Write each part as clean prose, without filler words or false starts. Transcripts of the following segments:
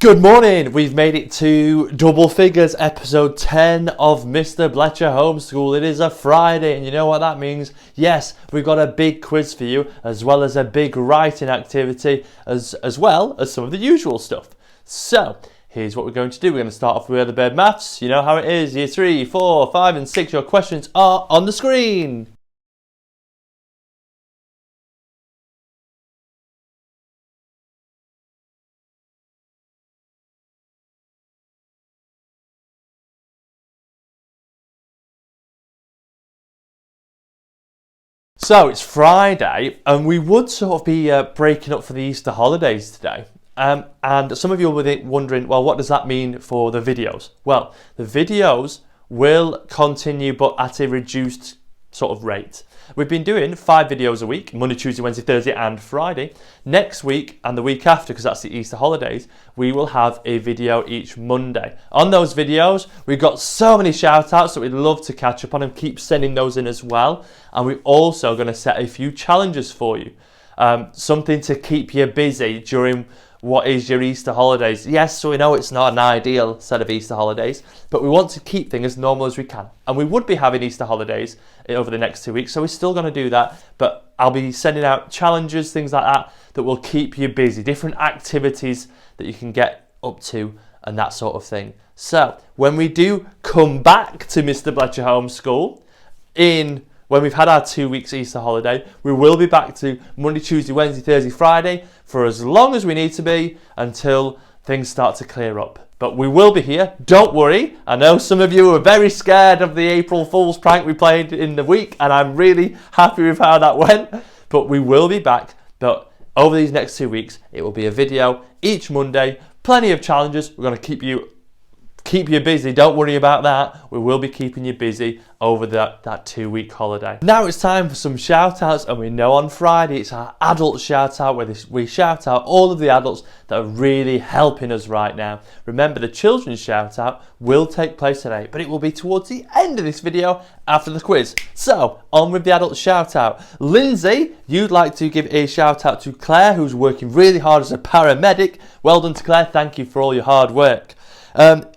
Good morning, we've made it to double figures, episode 10 of Mr Bletcher Home School. It is a Friday and you know what that means. Yes, we've got a big quiz for you as well as a big writing activity as well as some of the usual stuff. So, here's what we're going to do. We're going to start off with Early Bird Maths. You know how it is, year 3, 4, 5 and 6. Your questions are on the screen. So it's Friday and we would sort of be breaking up for the Easter holidays today. And some of you will be wondering, well, what does that mean for the videos? Well, the videos will continue but at a reduced sort of rate. We've been doing 5 videos a week, Monday, Tuesday, Wednesday, Thursday and Friday. Next week and the week after, because that's the Easter holidays, we will have a video each Monday. On those videos, we've got so many shout outs that we'd love to catch up on and keep sending those in as well. And we're also going to set a few challenges for you. Something to keep you busy during what is your Easter holidays. Yes, so we know it's not an ideal set of Easter holidays, but we want to keep things as normal as we can. And we would be having Easter holidays over the next 2 weeks, so we're still going to do that, but I'll be sending out challenges, things like that, that will keep you busy, different activities that you can get up to and that sort of thing. So, when we do come back to Mr Bletcher Home School, when we've had our 2 weeks Easter holiday, we will be back to Monday, Tuesday, Wednesday, Thursday, Friday for as long as we need to be until things start to clear up. But we will be here, don't worry. I know some of you were very scared of the April Fool's prank we played in the week and I'm really happy with how that went. But we will be back, but over these next 2 weeks, it will be a video each Monday, plenty of challenges. We're going to keep you busy, don't worry about that. We will be keeping you busy over that 2 week holiday. Now it's time for some shout outs, and we know on Friday it's our adult shout out where we shout out all of the adults that are really helping us right now. Remember, the children's shout out will take place today, but it will be towards the end of this video after the quiz. So on with the adult shout out. Lindsay, you'd like to give a shout out to Claire, who's working really hard as a paramedic. Well done to Claire, thank you for all your hard work.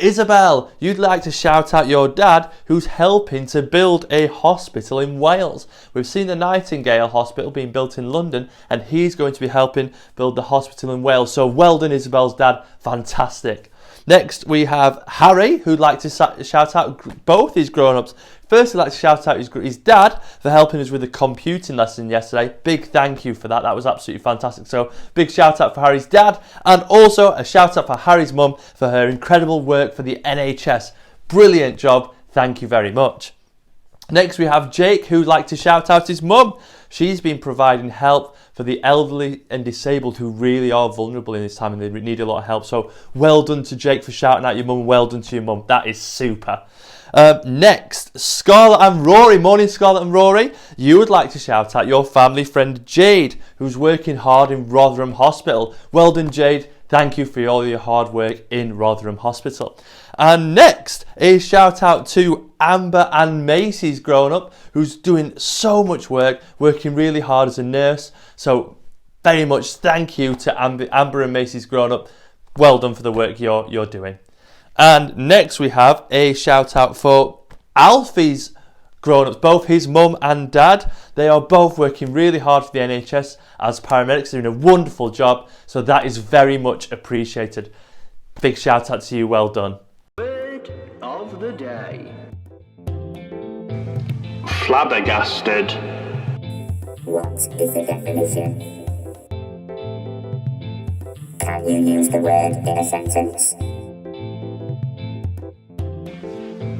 Isabel, you'd like to shout out your dad who's helping to build a hospital in Wales. We've seen the Nightingale Hospital being built in London and he's going to be helping build the hospital in Wales. So well done, Isabel's dad, fantastic. Next we have Harry, who'd like to shout out both his grown-ups. First, I'd like to shout out his dad for helping us with the computing lesson yesterday. Big thank you for that. That was absolutely fantastic. So, big shout out for Harry's dad. And also a shout out for Harry's mum for her incredible work for the NHS. Brilliant job. Thank you very much. Next, we have Jake, who'd like to shout out his mum. She's been providing help for the elderly and disabled who really are vulnerable in this time and they need a lot of help. So, well done to Jake for shouting out your mum. Well done to your mum. That is super. Next, Scarlett and Rory. Morning, Scarlett and Rory. You would like to shout out your family friend Jade, who's working hard in Rotherham Hospital. Well done, Jade. Thank you for all your hard work in Rotherham Hospital. And next, a shout out to Amber and Macy's grown up, who's doing so much work, working really hard as a nurse. So, very much thank you to Amber and Macy's grown up. Well done for the work you're doing. And next we have a shout out for Alfie's grown-ups, both his mum and dad. They are both working really hard for the NHS as paramedics. They're doing a wonderful job, so that is very much appreciated. Big shout out to you, well done. Word of the day. Flabbergasted. What is the definition? Can you use the word in a sentence?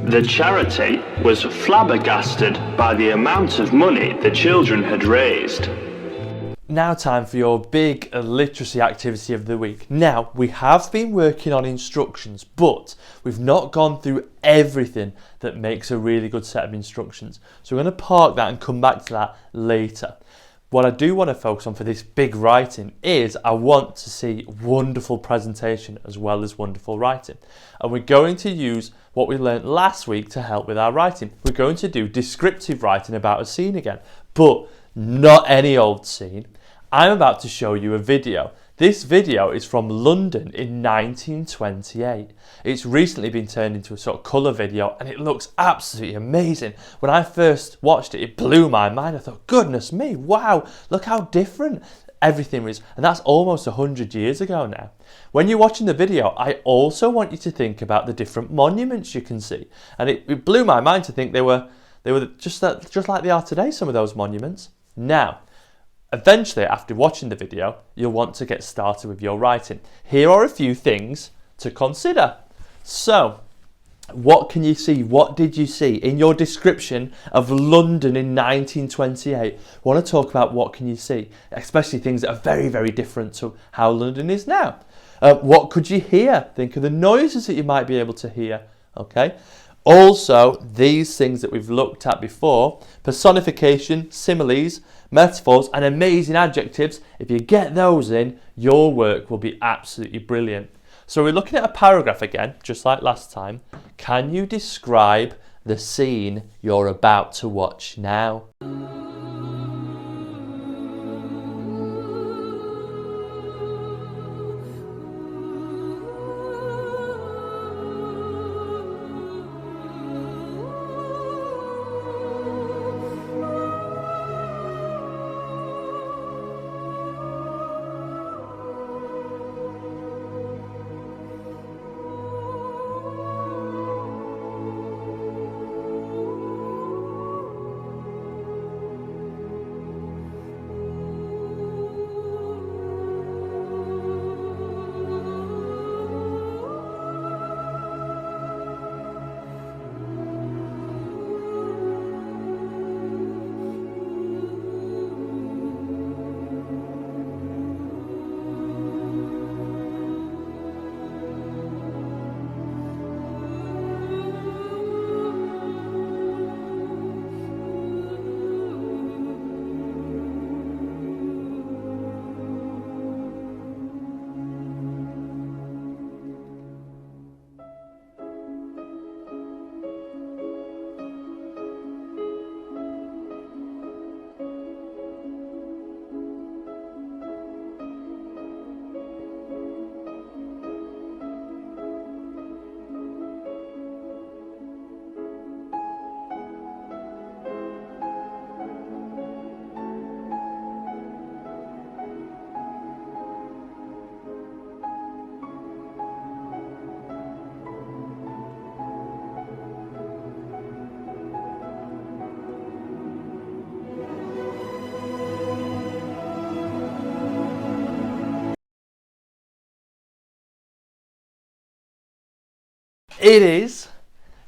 The charity was flabbergasted by the amount of money the children had raised. Now time for your big literacy activity of the week. Now, we have been working on instructions, but we've not gone through everything that makes a really good set of instructions. So we're going to park that and come back to that later. What I do want to focus on for this big writing is I want to see wonderful presentation as well as wonderful writing. And we're going to use what we learned last week to help with our writing. We're going to do descriptive writing about a scene again, but not any old scene. I'm about to show you a video. This video is from London in 1928. It's recently been turned into a sort of colour video and it looks absolutely amazing. When I first watched it, it blew my mind. I thought, goodness me, wow, look how different everything was. And that's almost 100 years ago now. When you're watching the video, I also want you to think about the different monuments you can see. And it blew my mind to think they were just like they are today, some of those monuments. Now, eventually, after watching the video, you'll want to get started with your writing. Here are a few things to consider. So, what can you see? What did you see in your description of London in 1928? I want to talk about what can you see, especially things that are very, very different to how London is now. What could you hear? Think of the noises that you might be able to hear. Okay. Also, these things that we've looked at before, personification, similes, metaphors and amazing adjectives, if you get those in, your work will be absolutely brilliant. So we're looking at a paragraph again, just like last time. Can you describe the scene you're about to watch now? It is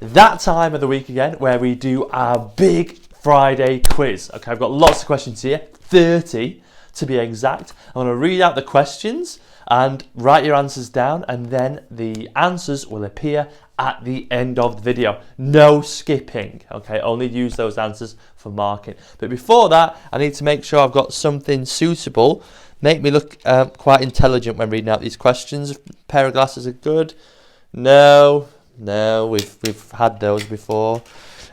that time of the week again where we do our big Friday quiz. Okay, I've got lots of questions here, 30 to be exact. I'm going to read out the questions and write your answers down, and then the answers will appear at the end of the video. No skipping, okay? Only use those answers for marking. But before that, I need to make sure I've got something suitable. Make me look quite intelligent when reading out these questions. A pair of glasses are good. No, we've had those before.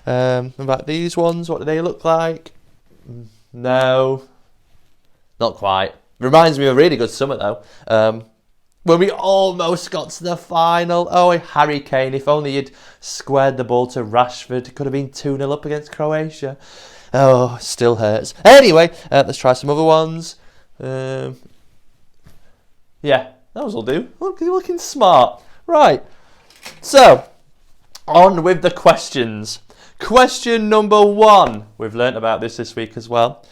About these ones, what do they look like? No, not quite. Reminds me of a really good summer though. When we almost got to the final. Oh, Harry Kane, if only he'd squared the ball to Rashford, it could have been 2-0 up against Croatia. Oh, still hurts. Anyway, let's try some other ones. Yeah, those will do. Look, you're looking smart. Right. So, on with the questions. Question number 1. We've learnt about this week as well.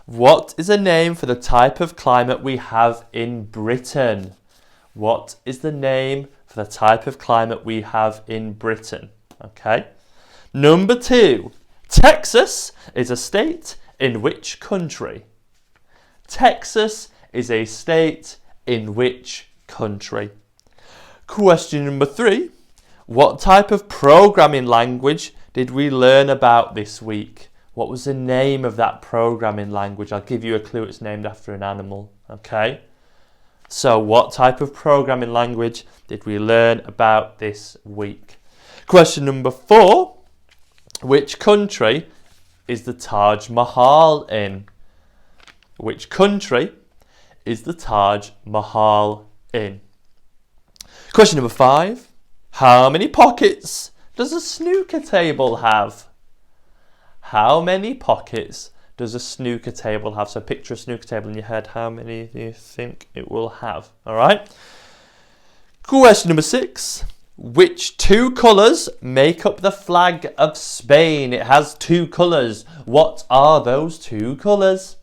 What is the name for the type of climate we have in Britain? What is the name for the type of climate we have in Britain? Okay. Number 2. Texas is a state in which country? Texas is a state in which country? Question number 3. What type of programming language did we learn about this week? What was the name of that programming language? I'll give you a clue. It's named after an animal. Okay. So what type of programming language did we learn about this week? Question number 4. Which country is the Taj Mahal in? Which country is the Taj Mahal in? Question number 5. How many pockets does a snooker table have? How many pockets does a snooker table have? So picture a snooker table in your head. How many do you think it will have? All right. Question number 6. Which 2 colours make up the flag of Spain? It has 2 colours. What are those 2 colours?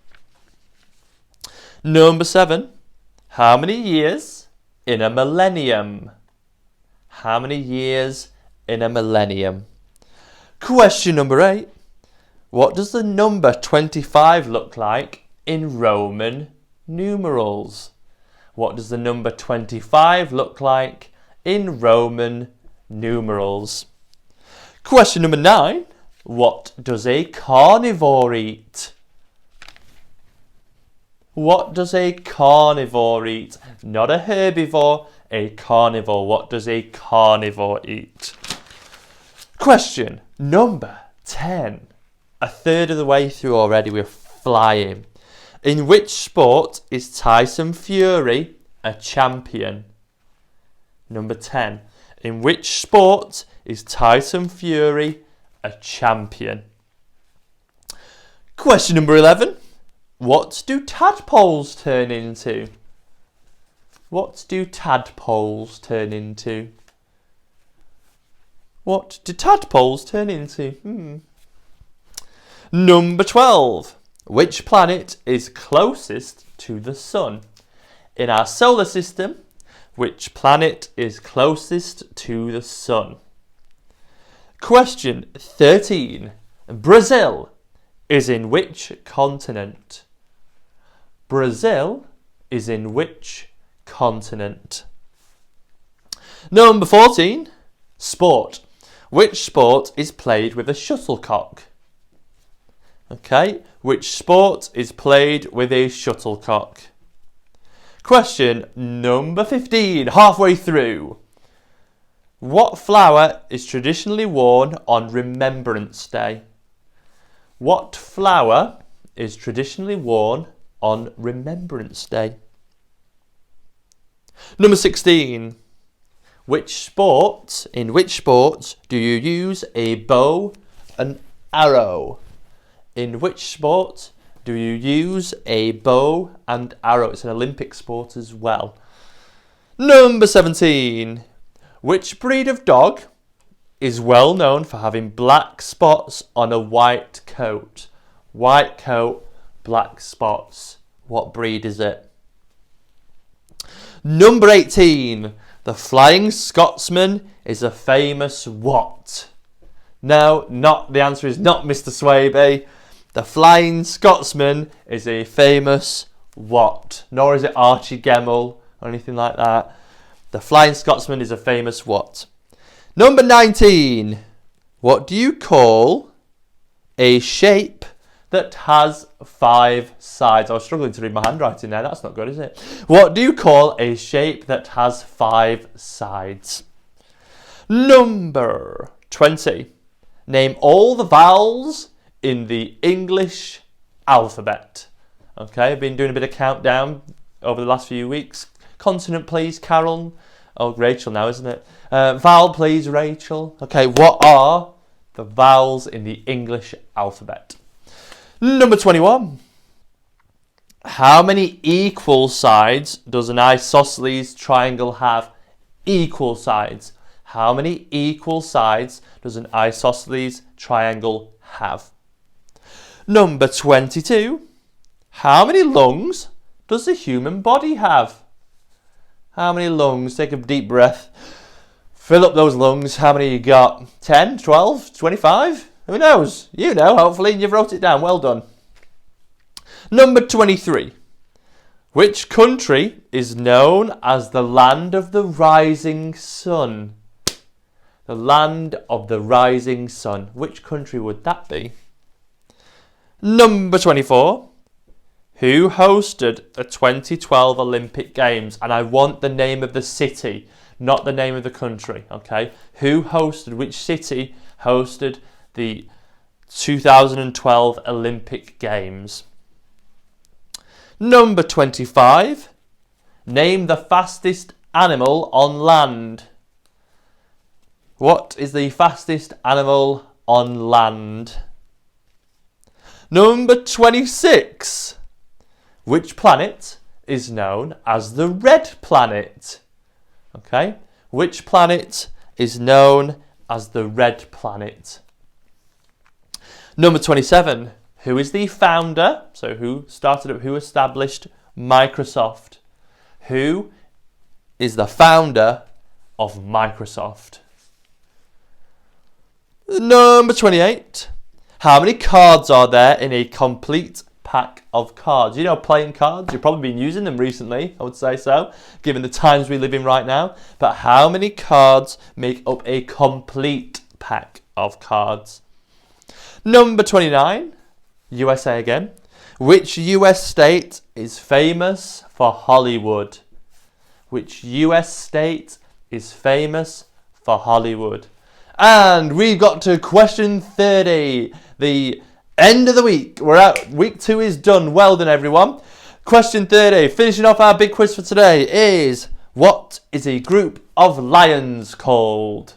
Number 7. How many years in a millennium? How many years in a millennium? Question number 8. What does the number 25 look like in Roman numerals? What does the number 25 look like in Roman numerals? Question number 9. What does a carnivore eat? What does a carnivore eat? Not a herbivore, a carnivore. What does a carnivore eat? Question number 10. A third of the way through already, we're flying. In which sport is Tyson Fury a champion? Number 10. In which sport is Tyson Fury a champion? Question number 11. What do tadpoles turn into? What do tadpoles turn into? What do tadpoles turn into? Number 12. Which planet is closest to the sun? In our solar system, which planet is closest to the sun? Question 13. Brazil is in which continent? Brazil is in which continent? Number 14. Sport. Which sport is played with a shuttlecock? Okay, which sport is played with a shuttlecock? Question number 15, halfway through. What flower is traditionally worn on Remembrance Day? What flower is traditionally worn on Remembrance Day? Number 16. In which sport do you use a bow and arrow? In which sport do you use a bow and arrow? It's an Olympic sport as well. Number 17. Which breed of dog is well known for having black spots on a white coat? White coat, black spots. What breed is it? Number 18. The Flying Scotsman is a famous what? No, the answer is not Mr Swaby. The Flying Scotsman is a famous what? Nor is it Archie Gemmill or anything like that. The Flying Scotsman is a famous what? Number 19. What do you call a shape that has 5 sides? I was struggling to read my handwriting there. That's not good, is it? What do you call a shape that has 5 sides? Number 20. Name all the vowels in the English alphabet. Okay, I've been doing a bit of countdown over the last few weeks. Consonant, please, Carol. Oh, Rachel now, isn't it? Vowel, please, Rachel. Okay, what are the vowels in the English alphabet? Number 21. How many equal sides does an isosceles triangle have? Equal sides. How many equal sides does an isosceles triangle have? Number 22. How many lungs does the human body have? How many lungs? Take a deep breath. Fill up those lungs. How many you got? 10, 12, 25? Who knows? You know, hopefully, and you've wrote it down. Well done. Number 23. Which country is known as the land of the rising sun? The land of the rising sun. Which country would that be? Number 24. Who hosted the 2012 Olympic Games? And I want the name of the city, not the name of the country, okay? Which city hosted the 2012 Olympic Games? Number 25. Name the fastest animal on land. What is the fastest animal on land? Number 26. Which planet is known as the red planet? Okay, which planet is known as the red planet? Number 27. Who is the founder? So who established Microsoft? Who is the founder of Microsoft? Number 28. How many cards are there in a complete pack of cards? You know, playing cards. You've probably been using them recently, I would say so, given the times we live in right now. But how many cards make up a complete pack of cards? Number 29. USA again. Which US state is famous for Hollywood? Which US state is famous for Hollywood? And we got to question 30, the end of the week. We're out. Week 2 is done. Well done, everyone. Question 30, finishing off our big quiz for today, is what is a group of lions called?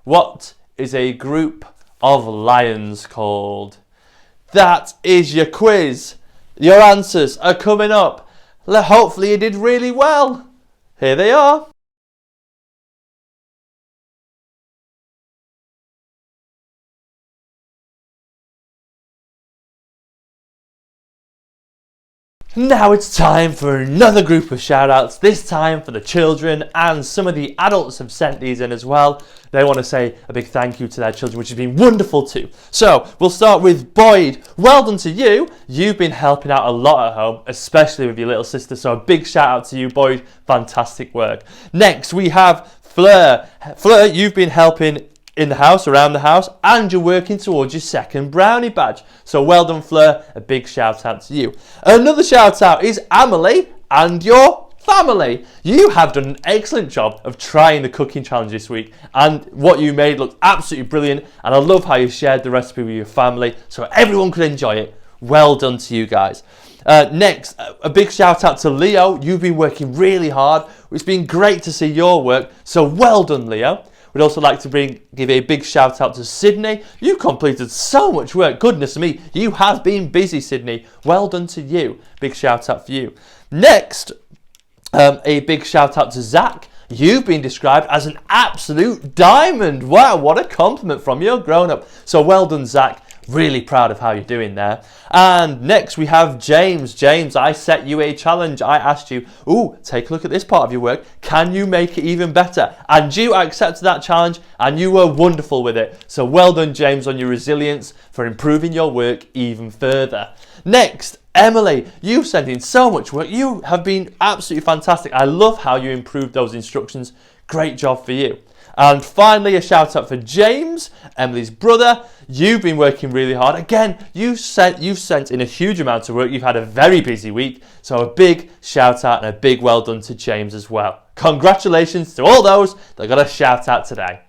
What is a group of lions called? That is your quiz. Your answers are coming up. Hopefully you did really well. Here they are. Now it's time for another group of shout-outs, this time for the children, and some of the adults have sent these in as well. They want to say a big thank you to their children, which has been wonderful too. So we'll start with Boyd. Well done to you. You've been helping out a lot at home, especially with your little sister. So a big shout out to you, Boyd. Fantastic work. Next we have Fleur. Fleur, you've been helping in the house, around the house, and you're working towards your second brownie badge. So well done, Fleur. A big shout out to you. Another shout out is Amelie and your family. You have done an excellent job of trying the cooking challenge this week, and what you made looked absolutely brilliant, and I love how you shared the recipe with your family so everyone could enjoy it. Well done to you guys. Next, a big shout out to Leo. You've been working really hard. It's been great to see your work, so well done, Leo. We'd also like to give a big shout out to Sydney. You completed so much work. Goodness me, you have been busy, Sydney. Well done to you. Big shout out for you. Next, a big shout out to Zach. You've been described as an absolute diamond. Wow, what a compliment from your grown-up. So well done, Zach. Really proud of how you're doing there. And next we have James. James, I set you a challenge. I asked you, take a look at this part of your work. Can you make it even better? And you accepted that challenge and you were wonderful with it. So well done, James, on your resilience for improving your work even further. Next, Emily, you've sent in so much work. You have been absolutely fantastic. I love how you improved those instructions. Great job for you. And finally, a shout out for James, Emily's brother. You've been working really hard. Again, you've sent in a huge amount of work. You've had a very busy week. So a big shout out and a big well done to James as well. Congratulations to all those that got a shout out today.